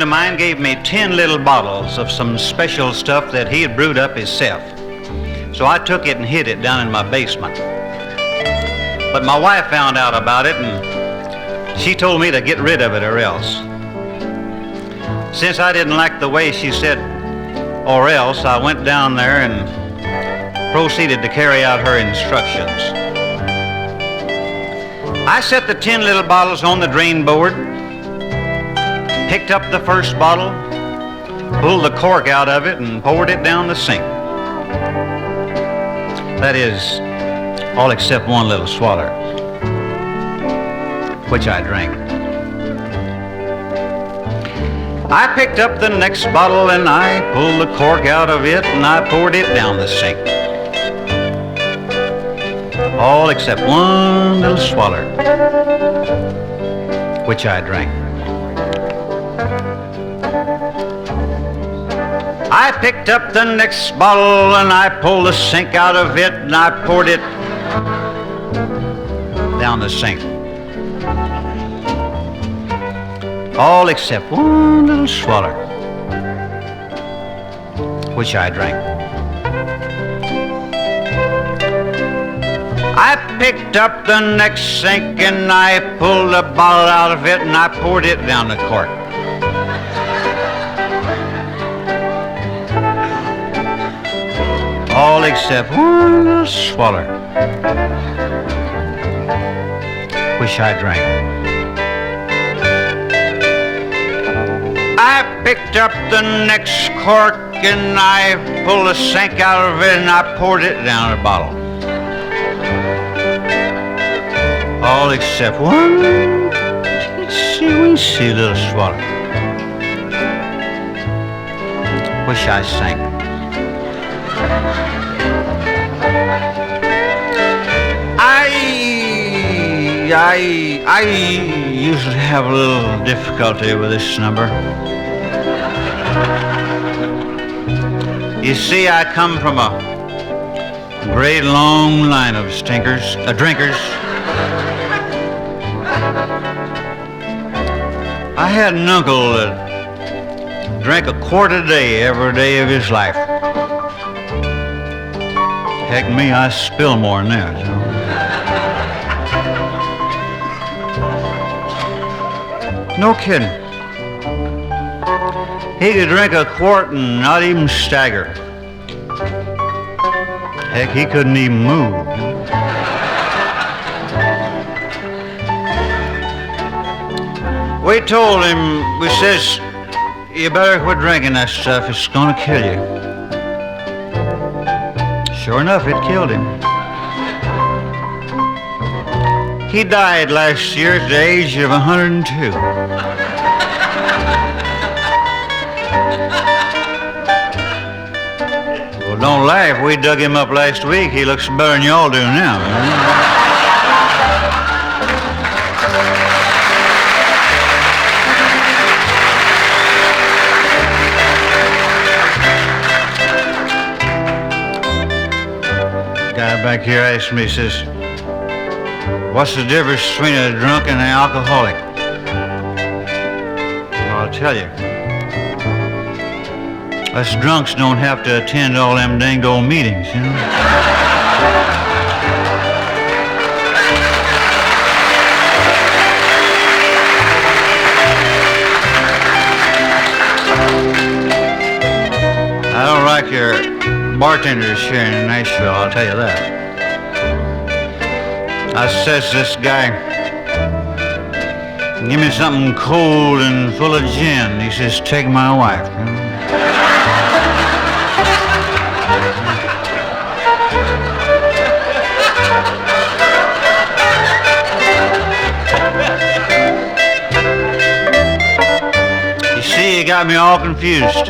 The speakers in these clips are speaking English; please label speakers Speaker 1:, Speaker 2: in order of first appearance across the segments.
Speaker 1: mine gave me 10 little bottles of some special stuff that he had brewed up himself. So I took it and hid it down in my basement. But my wife found out about it, and she told me to get rid of it or else. Since I didn't like the way she said or else, I went down there and proceeded to carry out her instructions. I set the 10 little bottles on the drain board, picked up the first bottle, pulled the cork out of it, and poured it down the sink. That is, all except one little swaller, which I drank. I picked up the next bottle and I pulled the cork out of it and I poured it down the sink. All except one little swaller, which I drank. I picked up the next bottle and I pulled the sink out of it and I poured it down the sink. All except one little swaller, which I drank. I picked up the next sink and I pulled the bottle out of it and I poured it down the cork. All except one little swaller, which I drank. I picked up the next cork and I pulled the sink out of it and I poured it down the bottle. All except one teensy little swaller, which I sank. I usually have a little difficulty with this number. You see, I come from a great long line of drinkers. I had an uncle that drank a quart a day every day of his life. Heck me, I spill more than that, you know. No kidding. He could drink a quart and not even stagger. Heck, he couldn't even move. We told him, we says, you better quit drinking that stuff, it's gonna kill you. Sure enough, it killed him. He died last year at the age of 102. Well, don't laugh. We dug him up last week. He looks better than y'all do now. Guy back here asked me, he says, what's the difference between a drunk and an alcoholic? Well, I'll tell you. Us drunks don't have to attend all them dang old meetings, you know? I don't like your bartenders here in Nashville, I'll tell you that. I says to this guy, give me something cold and full of gin. He says, take my wife. You know? You see, you got me all confused.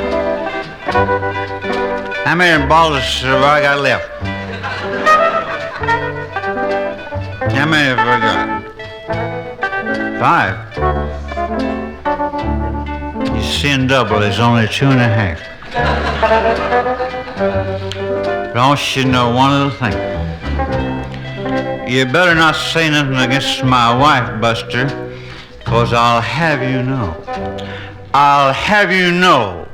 Speaker 1: How many bottles have I got left? How many have I got? 5. You see, in double, there's only 2.5. But I want you to know one little thing. You better not say nothing against my wife, Buster, 'cause I'll have you know I'll have you know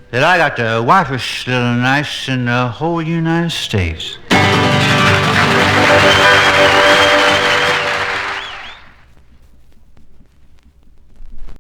Speaker 1: that I got the whitest little nice in the whole United States.